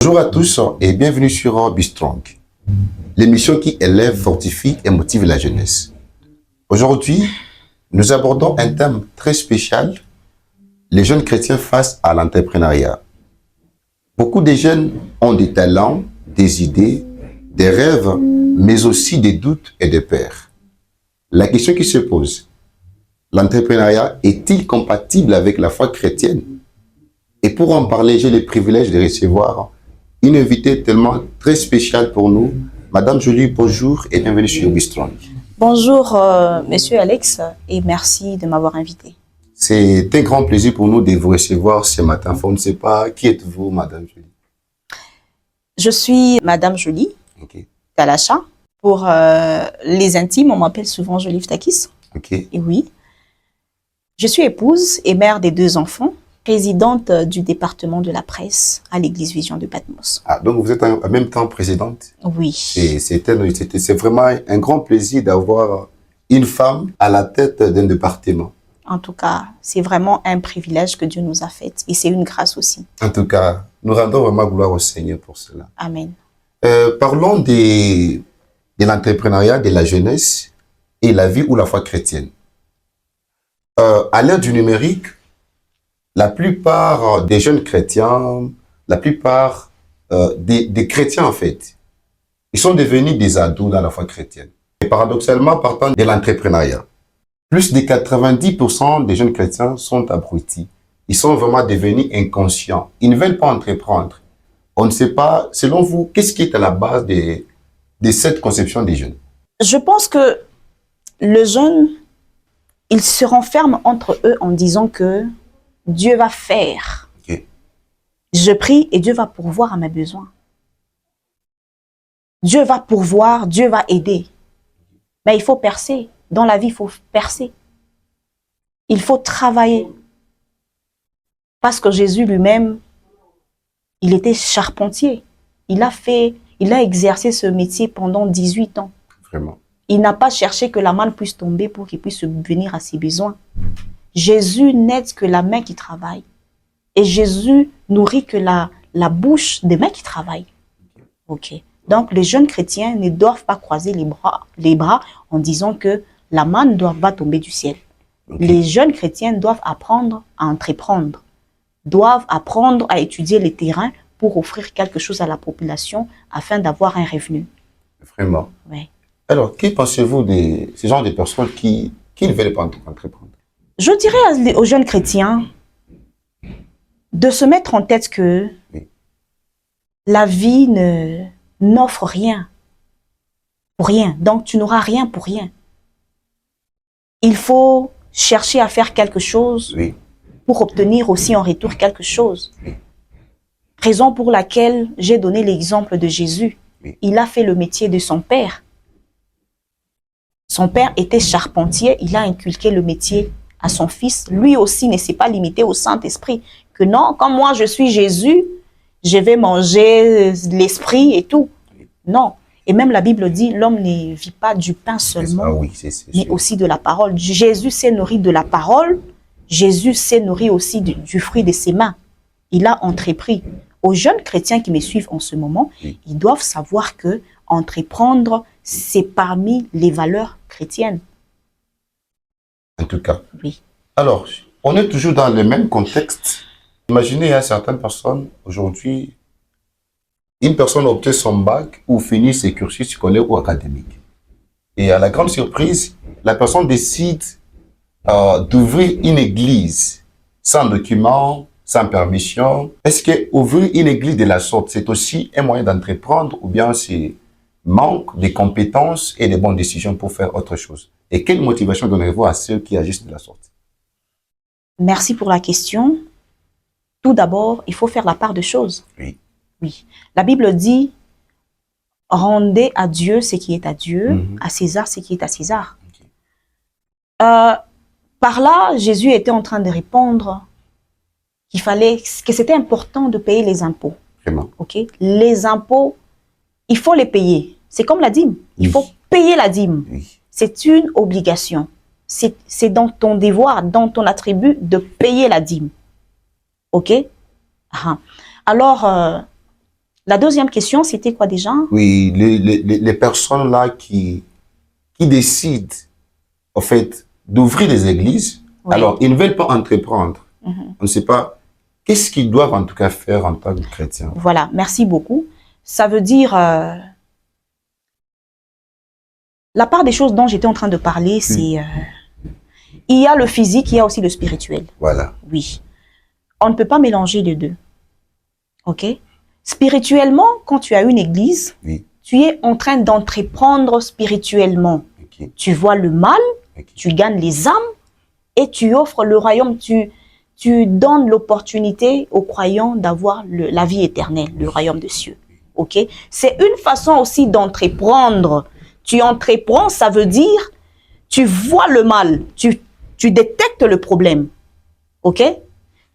Bonjour à tous et bienvenue sur Be Strong, l'émission qui élève, fortifie et motive la jeunesse. Aujourd'hui, nous abordons un thème très spécial, les jeunes chrétiens face à l'entrepreneuriat. Beaucoup de jeunes ont des talents, des idées, des rêves, mais aussi des doutes et des peurs. La question qui se pose, l'entrepreneuriat est-il compatible avec la foi chrétienne? Et pour en parler, j'ai le privilège de recevoir une invitée tellement très spéciale pour nous. Madame Jolie, bonjour et bienvenue sur Be Strong. Bonjour, Monsieur Alex, et merci de m'avoir invité. C'est un grand plaisir pour nous de vous recevoir ce matin. On ne sait pas, qui êtes-vous, Madame Jolie? Je suis Madame Jolie, Talacha. Pour les intimes, on m'appelle souvent Jolie Ftakis. Et oui, je suis épouse et mère des 2 enfants, présidente du département de la presse à l'église Vision de Patmos. Ah, donc vous êtes en même temps présidente? Oui. C'est vraiment un grand plaisir d'avoir une femme à la tête d'un département. En tout cas, c'est vraiment un privilège que Dieu nous a fait et c'est une grâce aussi. En tout cas, nous rendons vraiment gloire au Seigneur pour cela. Amen. Parlons de l'entrepreneuriat, de la jeunesse et la vie ou la foi chrétienne. À l'ère du numérique, la plupart des jeunes chrétiens, la plupart des chrétiens en fait, ils sont devenus des adultes dans la foi chrétienne. Et paradoxalement, partant de l'entrepreneuriat, plus de 90% des jeunes chrétiens sont abrutis. Ils sont vraiment devenus inconscients. Ils ne veulent pas entreprendre. On ne sait pas, selon vous, qu'est-ce qui est à la base de cette conception des jeunes? Je pense que le jeune, il se renferme entre eux en disant que Dieu va faire. Je prie et Dieu va pourvoir à mes besoins. Dieu va pourvoir, Dieu va aider. Mais il faut percer. Dans la vie, il faut percer. Il faut travailler. Parce que Jésus lui-même, il était charpentier. Il a exercé ce métier pendant 18 ans. Vraiment. Il n'a pas cherché que la main puisse tomber pour qu'il puisse subvenir à ses besoins. Jésus n'aide que la main qui travaille. Et Jésus nourrit que la bouche des mains qui travaillent. Ok. Donc, les jeunes chrétiens ne doivent pas croiser les bras en disant que la main ne doit pas tomber du ciel. Les jeunes chrétiens doivent apprendre à entreprendre, doivent apprendre à étudier les terrains pour offrir quelque chose à la population afin d'avoir un revenu. Vraiment. Oui. Alors, que pensez-vous de ce genre de personnes qui ne veulent pas entreprendre? Je dirais aux jeunes chrétiens de se mettre en tête que la vie n'offre rien pour rien. Donc, tu n'auras rien pour rien. Il faut chercher à faire quelque chose pour obtenir aussi en retour quelque chose. Raison pour laquelle j'ai donné l'exemple de Jésus. Il a fait le métier de son père. Son père était charpentier, il a inculqué le métier à son fils. Lui aussi ne s'est pas limité au Saint-Esprit. Que non, comme moi je suis Jésus, je vais manger l'esprit et tout. Non. Et même la Bible dit, l'homme ne vit pas du pain seulement, mais aussi de la parole. Jésus s'est nourri de la parole, Jésus s'est nourri aussi du fruit de ses mains. Il a entrepris. Aux jeunes chrétiens qui me suivent en ce moment, ils doivent savoir que entreprendre, c'est parmi les valeurs chrétiennes. En tout cas. Oui. Alors, on est toujours dans le même contexte. Imaginez, il y a certaines personnes, aujourd'hui, une personne obtient son bac ou finit ses cursus scolaires ou académiques. Et à la grande surprise, la personne décide d'ouvrir une église sans document, sans permission. Est-ce qu'ouvrir une église de la sorte, c'est aussi un moyen d'entreprendre ou bien c'est manque de compétences et de bonnes décisions pour faire autre chose? Et quelle motivation donnerez-vous à ceux qui agissent de la sorte? Merci pour la question. Tout d'abord, il faut faire la part de choses. Oui. La Bible dit, rendez à Dieu ce qui est à Dieu, à César ce qui est à César. Par là, Jésus était en train de répondre que c'était important de payer les impôts. Vraiment. Les impôts, il faut les payer. C'est comme la dîme. Il faut payer la dîme. C'est une obligation. C'est dans ton devoir, dans ton attribut de payer la dîme. Ok? Alors, La deuxième question, c'était quoi déjà? Oui, les personnes là qui décident, en fait, d'ouvrir des églises, Oui. alors ils ne veulent pas entreprendre. Mhm. On ne sait pas qu'est-ce qu'ils doivent en tout cas faire en tant que chrétiens. Voilà, merci beaucoup. Ça veut dire, la part des choses dont j'étais en train de parler, c'est, il y a le physique, il y a aussi le spirituel. Voilà. Oui. On ne peut pas mélanger les deux. OK? Spirituellement, quand tu as une église, Oui. tu es en train d'entreprendre spirituellement. Ok. Tu vois le mal, Ok. tu gagnes les âmes et tu offres le royaume, tu donnes l'opportunité aux croyants d'avoir la vie éternelle, le royaume des cieux. OK? C'est une façon aussi d'entreprendre. Tu entreprends, ça veut dire, tu vois le mal, tu détectes le problème. OK?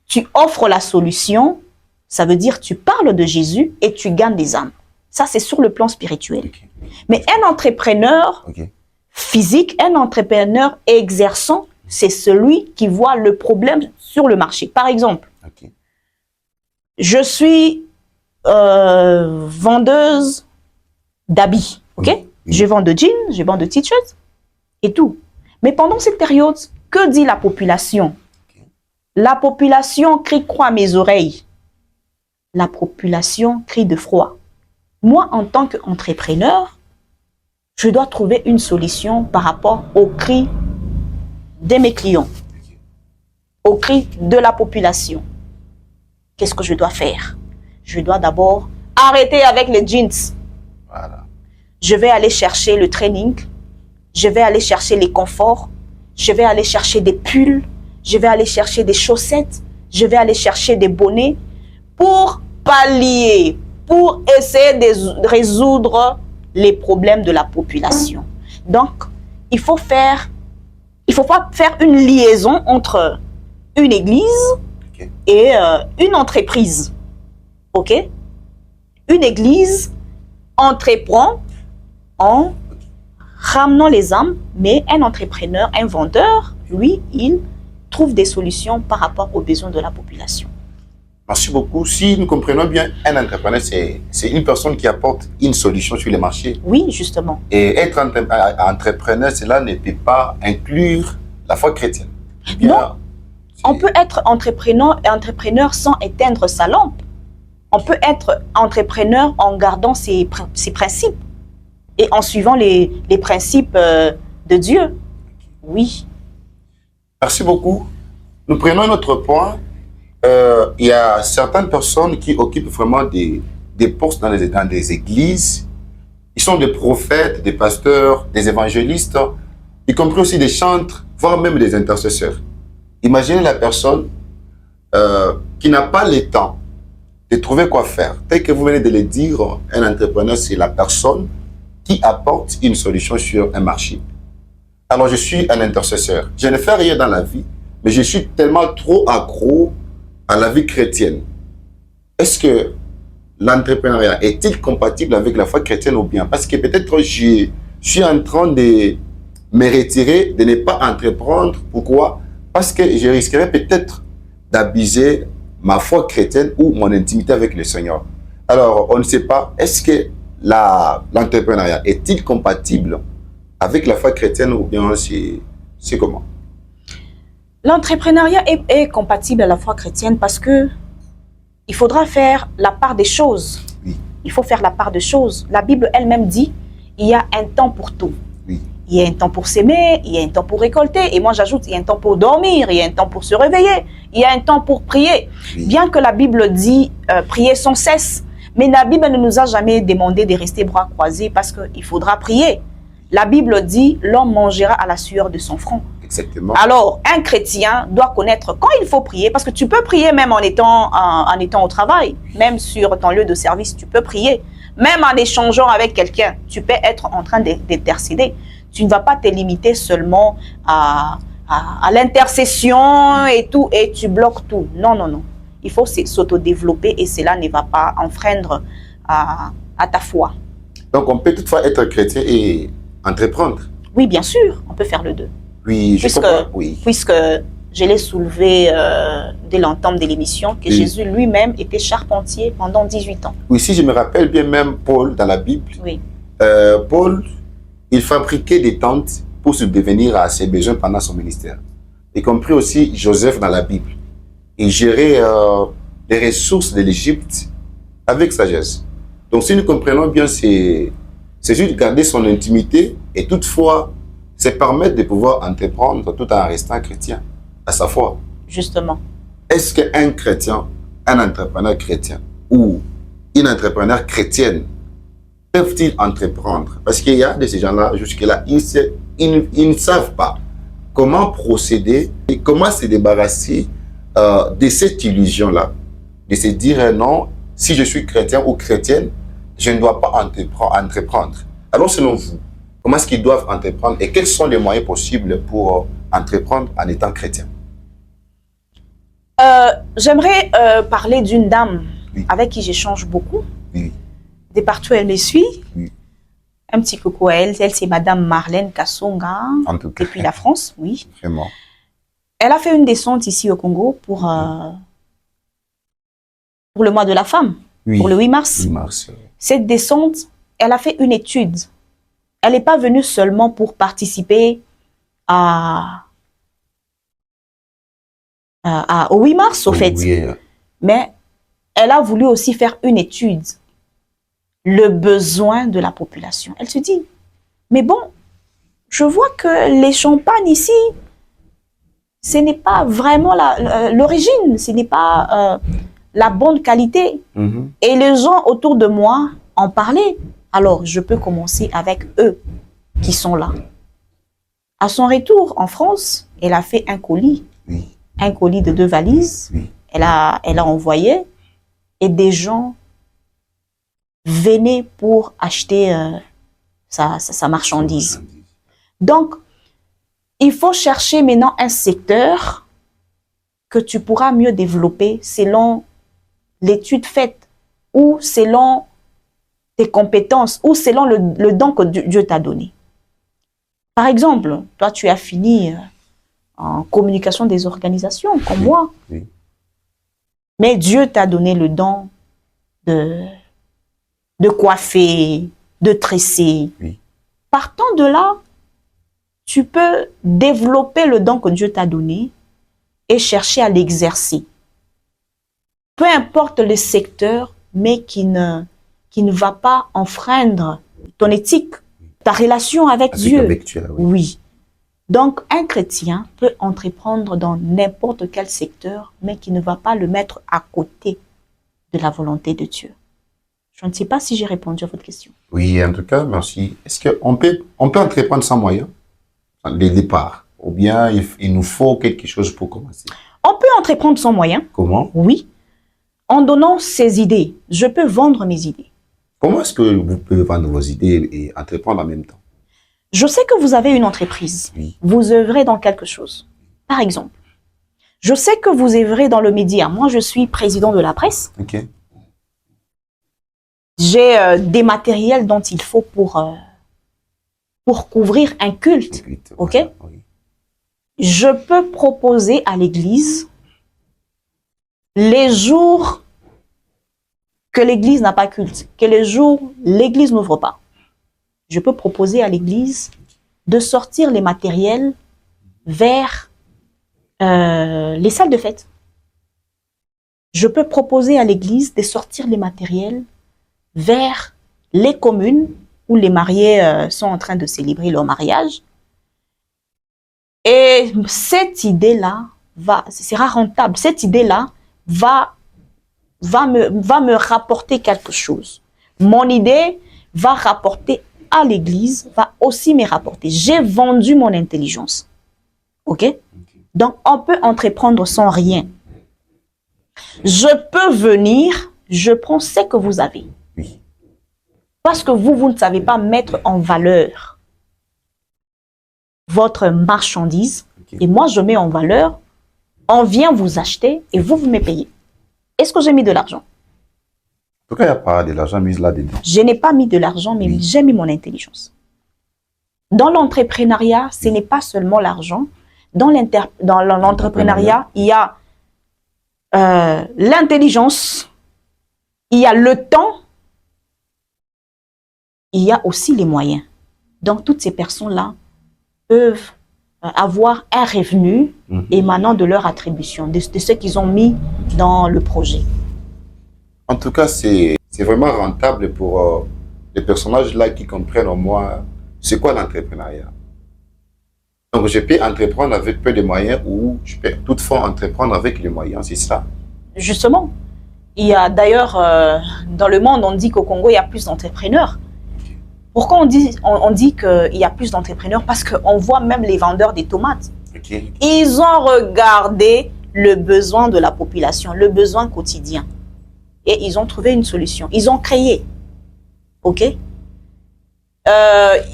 Tu offres la solution, ça veut dire tu parles de Jésus et tu gagnes des âmes. Ça, c'est sur le plan spirituel. Ok. Mais un entrepreneur Ok. physique, un entrepreneur exerçant, c'est celui qui voit le problème sur le marché. Par exemple, Ok. je suis vendeuse d'habits, ok? Oui. Je vends de jeans, je vends de t-shirts et tout. Mais pendant cette période, que dit la population? La population crie quoi à mes oreilles? La population crie de froid. Moi, en tant qu'entrepreneur, je dois trouver une solution par rapport aux cris de mes clients, aux cris de la population. Qu'est-ce que je dois faire? Je dois d'abord arrêter avec les jeans. Voilà. Je vais aller chercher le training, je vais aller chercher les conforts, je vais aller chercher des pulls, je vais aller chercher des chaussettes, je vais aller chercher des bonnets pour pallier, pour essayer de résoudre les problèmes de la population. Donc, il faut pas faire une liaison entre une église Ok. et une entreprise. OK? Une église entreprend en ramenant les âmes, mais un entrepreneur, un vendeur, lui, il trouve des solutions par rapport aux besoins de la population. Merci beaucoup. Si nous comprenons bien, un entrepreneur, c'est une personne qui apporte une solution sur le marché. Oui, justement. Et être entrepreneur, cela ne peut pas inclure la foi chrétienne. Bien, Non. On peut être entrepreneur sans éteindre sa lampe. On peut être entrepreneur en gardant ses principes et en suivant les principes de Dieu. Oui. Merci beaucoup. Nous prenons un autre point. Il y a certaines personnes qui occupent vraiment des postes dans des églises. Ils sont des prophètes, des pasteurs, des évangélistes, y compris aussi des chantres, voire même des intercesseurs. Imaginez la personne qui n'a pas le temps de trouver quoi faire. Tel que vous venez de le dire, un entrepreneur, c'est la personne qui apporte une solution sur un marché. Alors, je suis un intercesseur. Je ne fais rien dans la vie, mais je suis tellement trop accro à la vie chrétienne. Est-ce que l'entrepreneuriat est-il compatible avec la foi chrétienne ou bien? Parce que peut-être je suis en train de me retirer, de ne pas entreprendre. Pourquoi? Parce que je risquerais peut-être d'abuser ma foi chrétienne ou mon intimité avec le Seigneur. Alors, on ne sait pas, est-ce que l'entrepreneuriat est-il compatible avec la foi chrétienne ou bien c'est comment? L'entrepreneuriat est compatible à la foi chrétienne parce que il faudra faire la part des choses. Oui. Il faut faire la part des choses. La Bible elle-même dit, il y a un temps pour tout. Oui. Il y a un temps pour s'aimer, il y a un temps pour récolter. Et moi, j'ajoute, il y a un temps pour dormir, il y a un temps pour se réveiller, il y a un temps pour prier. Oui. Bien que la Bible dit prier sans cesse, mais la Bible ne nous a jamais demandé de rester bras croisés parce qu'il faudra prier. La Bible dit, l'homme mangera à la sueur de son front. Exactement. Alors, un chrétien doit connaître quand il faut prier, parce que tu peux prier même en étant au travail, même sur ton lieu de service, tu peux prier. Même en échangeant avec quelqu'un, tu peux être en train d'intercéder. Tu ne vas pas te limiter seulement à l'intercession et tout, et tu bloques tout. Non, non, non. Il faut s'autodévelopper et cela ne va pas enfreindre à ta foi. Donc, on peut toutefois être chrétien et entreprendre. Oui, bien sûr, on peut faire le deux. Oui, je comprends. Oui. Puisque je l'ai soulevé dès l'entame de l'émission, que Jésus lui-même était charpentier pendant 18 ans. Oui, si je me rappelle bien, même Paul, dans la Bible, Oui. Paul, il fabriquait des tentes pour subvenir à ses besoins pendant son ministère. Y compris aussi Joseph dans la Bible. Il gérait les ressources de l'Égypte avec sagesse. Donc, si nous comprenons bien, c'est juste garder son intimité et toutefois se permettre de pouvoir entreprendre tout en restant chrétien à sa foi. Justement. Est-ce qu'un chrétien, un entrepreneur chrétien ou une entrepreneur chrétienne peuvent-ils entreprendre? Parce qu'il y a de ces gens-là, jusque-là, ils ne savent pas comment procéder et comment se débarrasser de cette illusion-là. De se dire non, si je suis chrétien ou chrétienne, je ne dois pas entreprendre. Alors, selon vous, comment est-ce qu'ils doivent entreprendre et quels sont les moyens possibles pour entreprendre en étant chrétien? J'aimerais parler d'une dame avec qui j'échange beaucoup. Oui. De partout, elle me suit. Oui. Un petit coucou à elle. Elle, c'est Madame Marlène Kassonga, depuis la France, oui. Vraiment. Elle a fait une descente ici au Congo pour le mois de la femme, pour le 8 mars. 8 mars. Cette descente, elle a fait une étude. Elle n'est pas venue seulement pour participer au 8 mars, au fait. Oui. Mais elle a voulu aussi faire une étude. Le besoin de la population. Elle se dit, mais bon, je vois que les champagnes ici, ce n'est pas vraiment l'origine, ce n'est pas la bonne qualité. Mm-hmm. Et les gens autour de moi en parlaient. Alors, je peux commencer avec eux qui sont là. À son retour en France, elle a fait un colis. Oui. Un colis de 2 valises. Oui. Elle a envoyé et des gens venaient pour acheter sa marchandise. Donc, il faut chercher maintenant un secteur que tu pourras mieux développer selon l'étude faite ou selon tes compétences ou selon le don que Dieu t'a donné. Par exemple, toi, tu as fini en communication des organisations, comme moi. Oui. Mais Dieu t'a donné le don de coiffer, de tresser. Oui. Partant de là, tu peux développer le don que Dieu t'a donné et chercher à l'exercer. Peu importe le secteur, mais qui ne va pas enfreindre ton éthique, ta relation avec Dieu. Avec Dieu, oui. Oui. Donc, un chrétien peut entreprendre dans n'importe quel secteur, mais qui ne va pas le mettre à côté de la volonté de Dieu. Je ne sais pas si j'ai répondu à votre question. Oui, en tout cas, merci. Est-ce qu'on peut entreprendre sans moyens, dès le départ? Ou bien il nous faut quelque chose pour commencer? On peut entreprendre sans moyens. Comment? Oui. En donnant ses idées. Je peux vendre mes idées. Comment est-ce que vous pouvez vendre vos idées et entreprendre en même temps? Je sais que vous avez une entreprise. Oui. Vous œuvrez dans quelque chose. Par exemple, je sais que vous œuvrez dans le média. Moi, je suis président de la presse. Ok. J'ai des matériels dont il faut pour couvrir un culte. Ok? Oui. Je peux proposer à l'église les jours que l'église n'a pas culte, que les jours l'église n'ouvre pas. Je peux proposer à l'église de sortir les matériels vers les salles de fête. Je peux proposer à l'église de sortir les matériels vers les communes où les mariés sont en train de célébrer leur mariage. Et cette idée-là sera rentable. Cette idée-là va me rapporter quelque chose. Mon idée va rapporter à l'église, va aussi me rapporter. J'ai vendu mon intelligence. OK? Donc, on peut entreprendre sans rien. Je peux venir, je prends ce que vous avez. Oui. Parce que vous ne savez pas mettre en valeur votre marchandise. Okay. Et moi, je mets en valeur, on vient vous acheter et vous me payez. Est-ce que j'ai mis de l'argent? En tout cas, il n'y a pas de l'argent mis là-dedans. Je n'ai pas mis de l'argent, mais oui, j'ai mis mon intelligence. Dans l'entrepreneuriat, ce n'est pas seulement l'argent. Dans l'entrepreneuriat, il y a l'intelligence, il y a le temps, il y a aussi les moyens. Donc, toutes ces personnes-là peuvent avoir un revenu émanant de leur attribution, de ce qu'ils ont mis dans le projet. En tout cas, c'est vraiment rentable pour les personnages là qui comprennent au moins c'est quoi l'entrepreneuriat. Donc, je peux entreprendre avec peu de moyens ou je peux toutefois entreprendre avec les moyens, c'est ça? Justement, il y a d'ailleurs, dans le monde, on dit qu'au Congo, il y a plus d'entrepreneurs. Pourquoi on dit qu'il y a plus d'entrepreneurs? Parce qu'on voit même les vendeurs des tomates. Okay. Ils ont regardé le besoin de la population, le besoin quotidien. Et ils ont trouvé une solution. Ils ont créé. OK?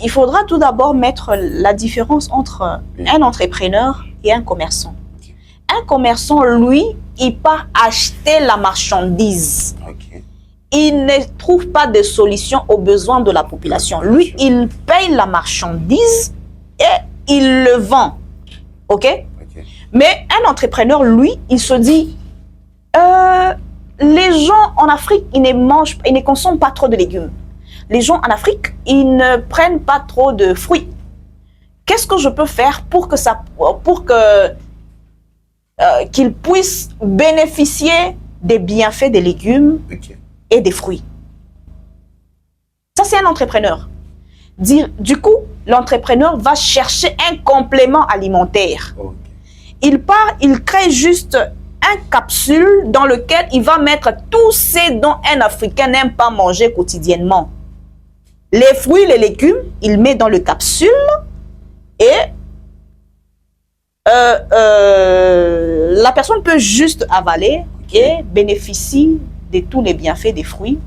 Il faudra tout d'abord mettre la différence entre un entrepreneur et un commerçant. Un commerçant, lui, il part acheter la marchandise. Okay. Il ne trouve pas de solution aux besoins de la population. Lui, il paye la marchandise et il le vend. OK? Okay. Mais un entrepreneur, lui, il se dit, les gens en Afrique, ils ne consomment pas trop de légumes. Les gens en Afrique, ils ne prennent pas trop de fruits. Qu'est-ce que je peux faire pour qu'ils puissent bénéficier des bienfaits des légumes et des fruits? Ça, c'est un entrepreneur. Du coup, l'entrepreneur va chercher un complément alimentaire. Il part, il crée juste un capsule dans lequel il va mettre tout ce dont un Africain n'aime pas manger quotidiennement. Les fruits, les légumes, il met dans le capsule et la personne peut juste avaler et bénéficier de tous les bienfaits des fruits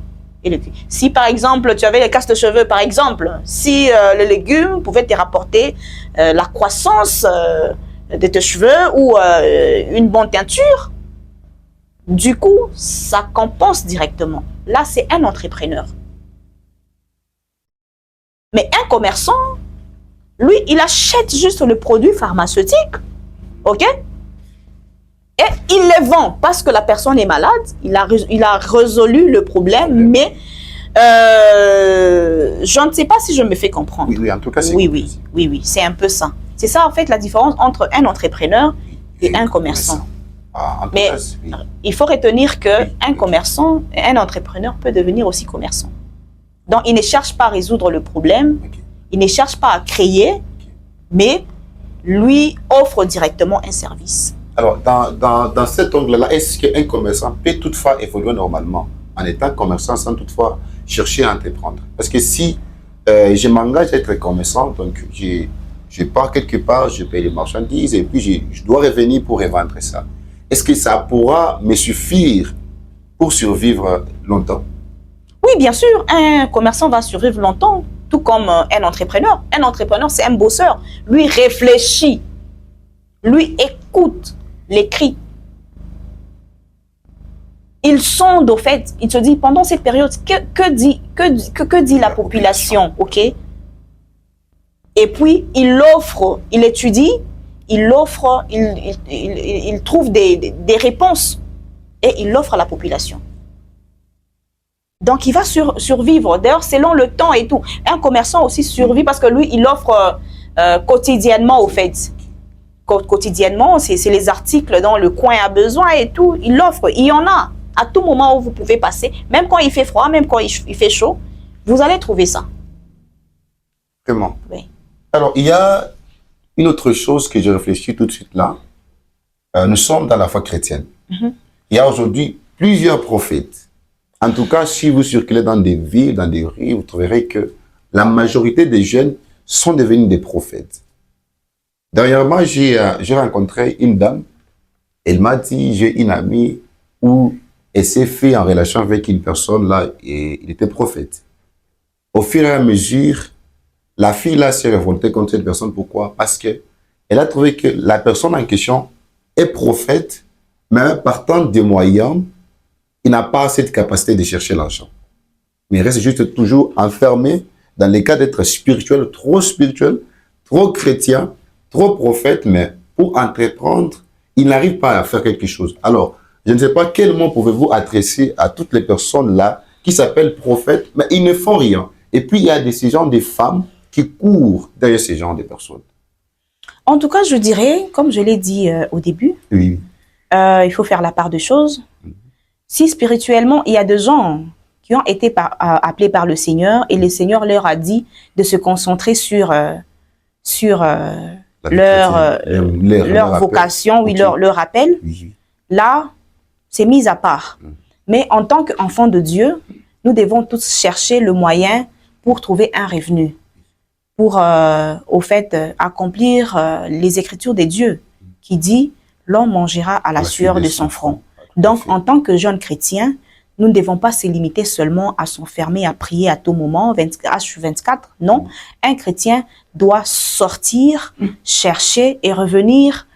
et légumes. Si par exemple, tu avais les castes de cheveux, par exemple, si le légume pouvait te rapporter la croissance de tes cheveux ou une bonne teinture, du coup, ça compense directement. Là, c'est un entrepreneur. Mais un commerçant, lui, il achète juste le produit pharmaceutique, OK? Et il les vend parce que la personne est malade, il a résolu le problème, mais je ne sais pas si je me fais comprendre. Oui, en tout cas, c'est oui, c'est un peu ça. C'est ça, en fait, la différence entre un entrepreneur et un commerçant. Mais il faut retenir qu'un commerçant, un entrepreneur peut devenir aussi commerçant. Donc, il ne cherche pas à résoudre le problème, il ne cherche pas à créer, mais lui offre directement un service. Alors, dans cet angle-là, est-ce qu'un commerçant peut toutefois évoluer normalement en étant commerçant sans toutefois chercher à entreprendre? Parce que si je m'engage à être commerçant, donc je pars quelque part, je paye les marchandises et puis je dois revenir pour revendre ça. Est-ce que ça pourra me suffire pour survivre longtemps? Oui, bien sûr, un commerçant va survivre longtemps, tout comme un entrepreneur. Un entrepreneur, c'est un bosseur. Lui réfléchit, lui écoute les cris. Il sonde au fait, il se dit pendant cette période, que dit la population, OK? Et puis, il offre, il étudie, il offre, il trouve des réponses et il offre à la population. Donc, il va survivre. D'ailleurs, selon le temps et tout. Un commerçant aussi survit parce que lui, il offre quotidiennement, au fait. Quotidiennement, c'est les articles dont le coin a besoin et tout. Il offre. Il y en a. À tout moment où vous pouvez passer, même quand il fait froid, même quand il fait chaud, vous allez trouver ça. Vraiment. Oui. Alors, il y a une autre chose que je réfléchis tout de suite là. Nous sommes dans la foi chrétienne. Il y a aujourd'hui plusieurs prophètes. En tout cas, si vous circulez dans des villes, dans des rues, vous trouverez que la majorité des jeunes sont devenus des prophètes. Dernièrement, j'ai rencontré une dame. Elle m'a dit, j'ai une amie où elle s'est fait en relation avec une personne là et il était prophète. Au fur et à mesure, la fille là s'est révoltée contre cette personne. Pourquoi? Parce que elle a trouvé que la personne en question est prophète, mais partant des moyens, il n'a pas cette capacité de chercher l'argent. Mais il reste juste toujours enfermé dans les cas d'être spirituel, trop chrétien, trop prophète, mais pour entreprendre, ils n'arrivent pas à faire quelque chose. Alors, je ne sais pas quel mot pouvez-vous adresser à toutes les personnes là qui s'appellent prophètes, mais ils ne font rien. Et puis, il y a ces genres de femmes qui courent derrière ces genres de personnes. En tout cas, je dirais, comme je l'ai dit au début, Oui. il faut faire la part des choses. Si spirituellement, il y a des gens qui ont été appelés par le Seigneur et le Seigneur leur a dit de se concentrer sur leur vocation, oui, leur appel, Oui. là, c'est mis à part. Mais en tant qu'enfants de Dieu, nous devons tous chercher le moyen pour trouver un revenu, pour, au fait, accomplir les Écritures de Dieu qui dit « L'homme mangera à la sueur de son front ». Donc, en tant que jeunes chrétiens, nous ne devons pas se limiter seulement à s'enfermer, à prier à tout moment, H24. Non, un chrétien doit sortir, chercher et revenir,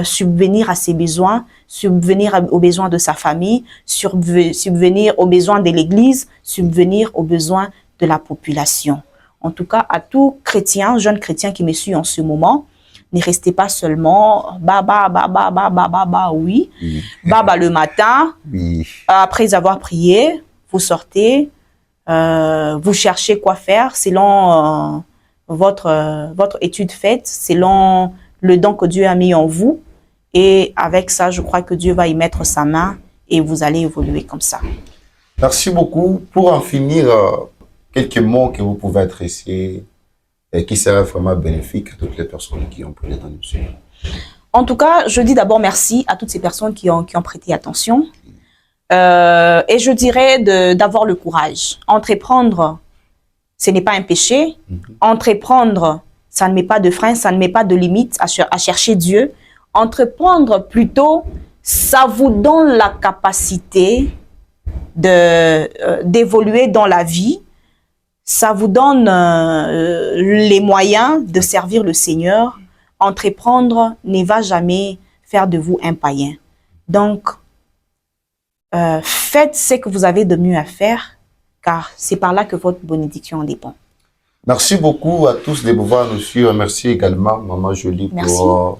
subvenir à ses besoins, subvenir aux besoins de sa famille, subvenir aux besoins de l'Église, subvenir aux besoins de la population. En tout cas, à tout chrétien, jeune chrétien qui me suit en ce moment, ne restez pas seulement oui, le matin. Oui. Après avoir prié, vous sortez, vous cherchez quoi faire selon votre étude faite, selon le don que Dieu a mis en vous. Et avec ça, je crois que Dieu va y mettre sa main et vous allez évoluer comme ça. Merci beaucoup. Pour en finir, quelques mots que vous pouvez adresser et qui seraient vraiment bénéfiques à toutes les personnes qui ont pris l'attention. En tout cas, je dis d'abord merci à toutes ces personnes qui ont prêté attention. Et je dirais d'avoir le courage. Entreprendre, ce n'est pas un péché. Entreprendre, ça ne met pas de frein, ça ne met pas de limite à chercher Dieu. Entreprendre, plutôt, ça vous donne la capacité d'évoluer dans la vie. Ça vous donne les moyens de servir le Seigneur. Entreprendre ne va jamais faire de vous un païen. Donc, faites ce que vous avez de mieux à faire, car c'est par là que votre bénédiction en dépend. Merci beaucoup à tous de pouvoir nous suivre. Merci également, Maman Jolie, pour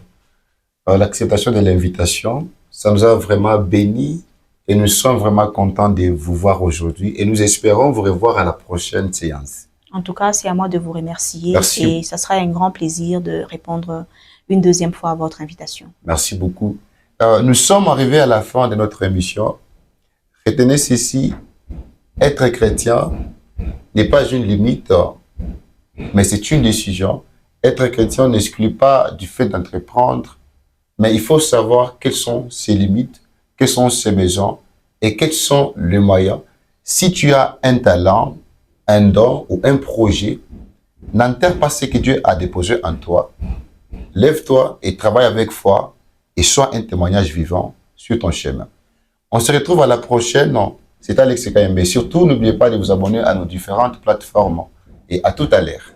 l'acceptation de l'invitation. Ça nous a vraiment bénis et nous sommes vraiment contents de vous voir aujourd'hui et nous espérons vous revoir à la prochaine séance. En tout cas, c'est à moi de vous remercier. Merci. Et ça sera un grand plaisir de répondre une deuxième fois à votre invitation. Merci beaucoup. Nous sommes arrivés à la fin de notre émission. Retenez ceci, être chrétien n'est pas une limite, mais c'est une décision. Être chrétien n'exclut pas du fait d'entreprendre, mais il faut savoir quelles sont ses limites, quels sont ses besoins et quels sont les moyens. Si tu as un talent, un don ou un projet, n'enterre pas ce que Dieu a déposé en toi. Lève-toi et travaille avec foi et sois un témoignage vivant sur ton chemin. On se retrouve à la prochaine. C'est Alex Kayembe. Surtout, n'oubliez pas de vous abonner à nos différentes plateformes. Et à tout à l'heure.